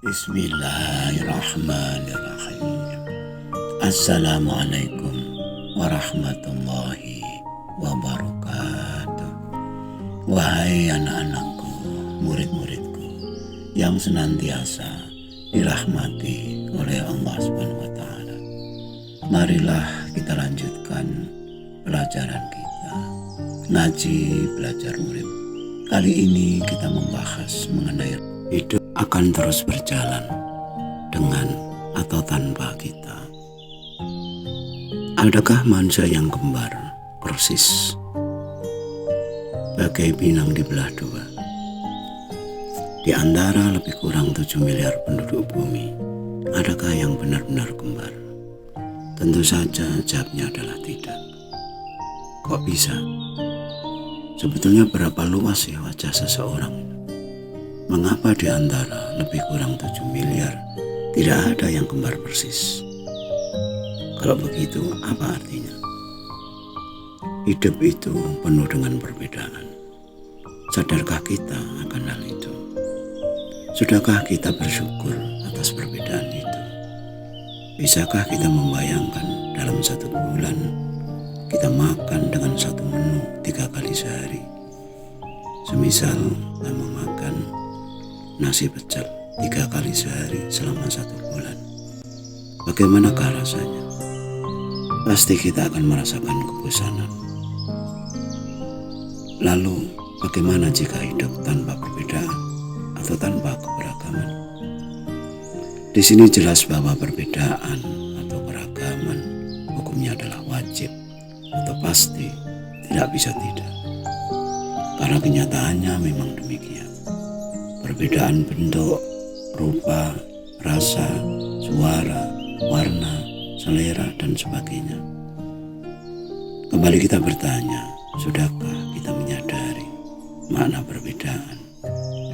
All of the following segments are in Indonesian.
Bismillahirrahmanirrahim. Assalamualaikum warahmatullahi wabarakatuh. Wahai anak-anakku, murid-muridku yang senantiasa dirahmati oleh Allah SWT. Marilah kita lanjutkan pelajaran kita, ngaji belajar murid. Kali ini kita membahas mengenai hidup akan terus berjalan dengan atau tanpa kita. Adakah manusia yang kembar persis bagai pinang dibelah dua? Di antara lebih kurang 7 miliar penduduk bumi, adakah yang benar-benar kembar? Tentu saja jawabnya adalah tidak. Kok bisa? Sebetulnya berapa luas sih wajah seseorang? Mengapa di antara lebih kurang 7 miliar tidak ada yang kembar persis? Kalau begitu, apa artinya? Hidup itu penuh dengan perbedaan. Sadarkah kita akan hal itu? Sudahkah kita bersyukur atas perbedaan itu? Bisakah kita membayangkan dalam satu bulan kita makan dengan satu menu 3 kali sehari? Semisal kita memakan nasi pecel 3 kali sehari selama 1 bulan. Bagaimanakah rasanya? Pasti kita akan merasakan kebosanan. Lalu bagaimana jika hidup tanpa perbedaan atau tanpa keberagaman? Di sini jelas bahwa perbedaan atau keragaman hukumnya adalah wajib atau pasti, tidak bisa tidak. Karena kenyataannya memang demikian. Perbedaan bentuk, rupa, rasa, suara, warna, selera, dan sebagainya. Kembali kita bertanya, sudahkah kita menyadari makna perbedaan,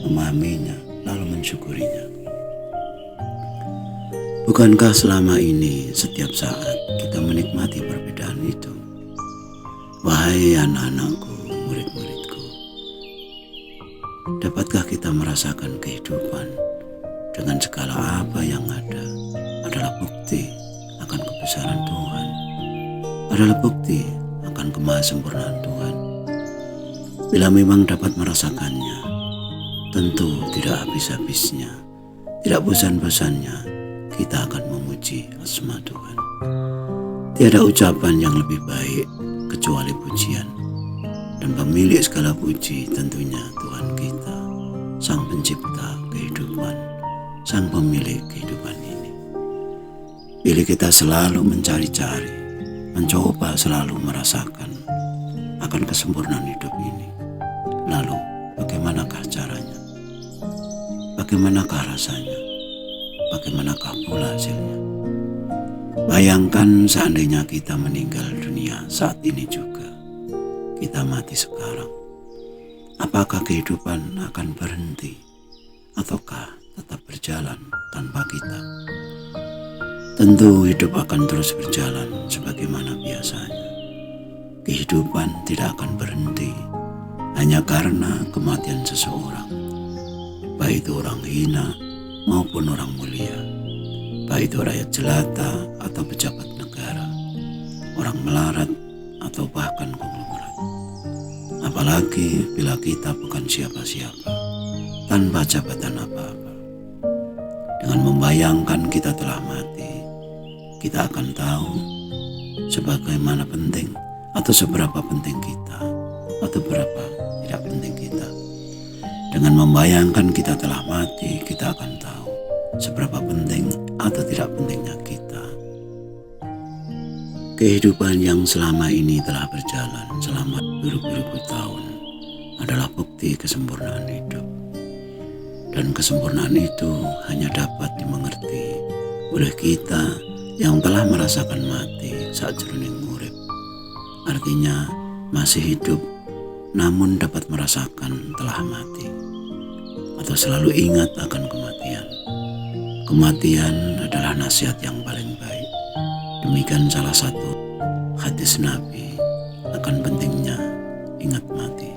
memahaminya, lalu mensyukurinya? Bukankah selama ini setiap saat kita menikmati perbedaan itu? Wahai anak-anakku, murid-muridku, dapatkah kita merasakan kehidupan dengan segala apa yang ada adalah bukti akan kebesaran Tuhan, adalah bukti akan kemahasempurnaan Tuhan? Bila memang dapat merasakannya, tentu tidak habis-habisnya, tidak bosan-bosannya kita akan memuji asma Tuhan. Tiada ucapan yang lebih baik kecuali pujian, dan pemilik segala puji tentunya Tuhan kita, Sang Pencipta kehidupan, Sang Pemilik kehidupan ini. Bila kita selalu mencari-cari, mencoba selalu merasakan akan kesempurnaan hidup ini, lalu bagaimanakah caranya? Bagaimanakah rasanya? Bagaimanakah pula hasilnya? Bayangkan seandainya kita meninggal dunia saat ini juga, kita mati sekarang. Apakah kehidupan akan berhenti ataukah tetap berjalan tanpa kita? Tentu hidup akan terus berjalan sebagaimana biasanya. Kehidupan tidak akan berhenti hanya karena kematian seseorang, baik itu orang hina maupun orang mulia, baik itu rakyat jelata atau pejabat negara, orang melarat atau bahkan konglomerat. Apalagi bila kita bukan siapa-siapa, tanpa jabatan apa-apa. Dengan membayangkan kita telah mati, kita akan tahu sebagaimana penting atau seberapa penting kita, atau berapa tidak penting kita. Dengan membayangkan kita telah mati, kita akan tahu seberapa penting atau tidak pentingnya kita. Kehidupan yang selama ini telah berjalan selama beribu-ribu tahun adalah bukti kesempurnaan hidup. Dan kesempurnaan itu hanya dapat dimengerti oleh kita yang telah merasakan mati saat jroning urip. Artinya masih hidup namun dapat merasakan telah mati, atau selalu ingat akan kematian. Kematian adalah nasihat yang paling baik. Demikian salah satu hadis Nabi akan pentingnya ingat mati.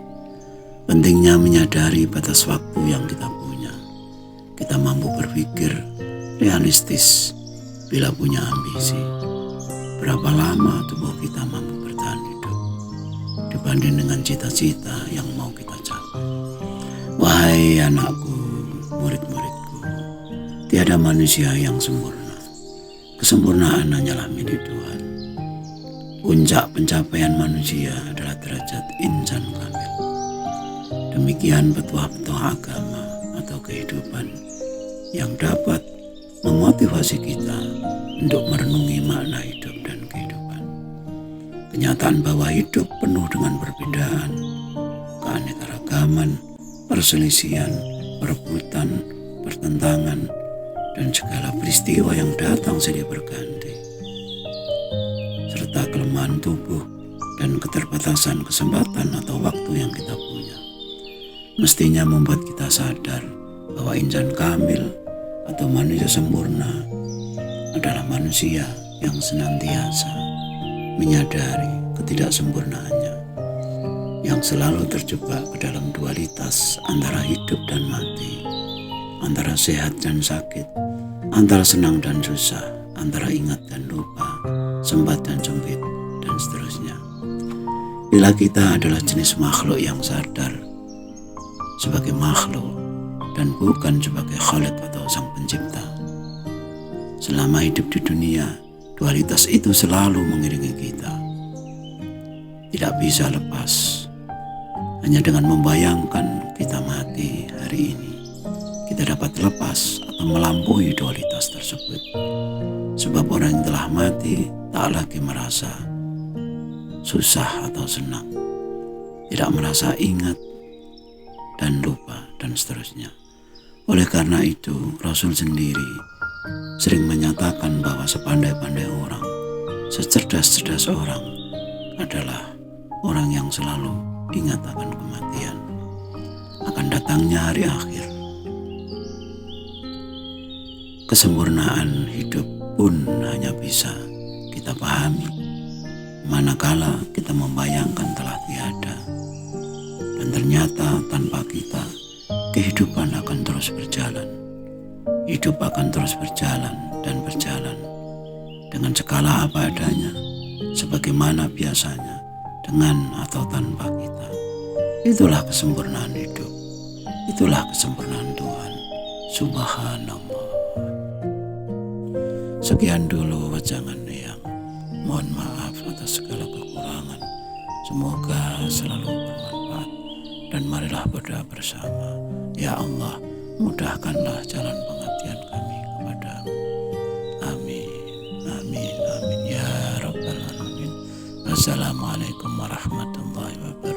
Pentingnya menyadari batas waktu yang kita punya. Kita mampu berpikir berpikir realistis bila punya ambisi. Berapa lama tubuh kita mampu bertahan hidup dibanding dengan cita-cita yang mau kita capai? Wahai anakku, murid-muridku, tiada manusia yang sempurna. Kesempurnaan hanyalah milik Tuhan. Puncak pencapaian manusia adalah derajat insan kamil. Demikian petuah-petuah agama atau kehidupan yang dapat memotivasi kita untuk merenungi makna hidup dan kehidupan. Kenyataan bahwa hidup penuh dengan perbedaan, keanekaragaman, perselisihan, perebutan, pertentangan, dan segala peristiwa yang datang silih berganti, serta kelemahan tubuh dan keterbatasan kesempatan atau waktu yang kita punya, mestinya membuat kita sadar bahwa insan kamil atau manusia sempurna adalah manusia yang senantiasa menyadari ketidaksempurnaannya, yang selalu terjebak ke dalam dualitas antara hidup dan mati, antara sehat dan sakit, antara senang dan susah, antara ingat dan lupa, sempat dan sempit, dan seterusnya. Bila kita adalah jenis makhluk yang sadar sebagai makhluk dan bukan sebagai Khalik atau sang pencipta, selama hidup di dunia, dualitas itu selalu mengiringi kita. Tidak bisa lepas. Hanya dengan membayangkan kita mati hari ini, kita dapat lepas atau melampaui dualitas tersebut. Sebab orang yang telah mati tak lagi merasa susah atau senang, tidak merasa ingat dan lupa, dan seterusnya. Oleh karena itu, Rasul sendiri sering menyatakan bahwa sepandai-pandai orang, secerdas-cerdas orang adalah orang yang selalu ingat akan kematian, akan datangnya hari akhir. Kesempurnaan hidup pun hanya bisa kita pahami manakala kita membayangkan telah tiada, dan ternyata tanpa kita kehidupan akan terus berjalan. Hidup akan terus berjalan dan berjalan dengan segala apa adanya, sebagaimana biasanya, dengan atau tanpa kita. Itulah kesempurnaan hidup. Itulah kesempurnaan Tuhan. Subhanallah. Sekian dulu wajangan yang mohon maaf atas segala kekurangan. Semoga selalu bermanfaat, dan marilah berdoa bersama. Ya Allah, mudahkanlah jalan pengabdian kami kepadamu. Amin, amin, amin ya rabbal alamin. Wassalamualaikum warahmatullahi wabarakatuh.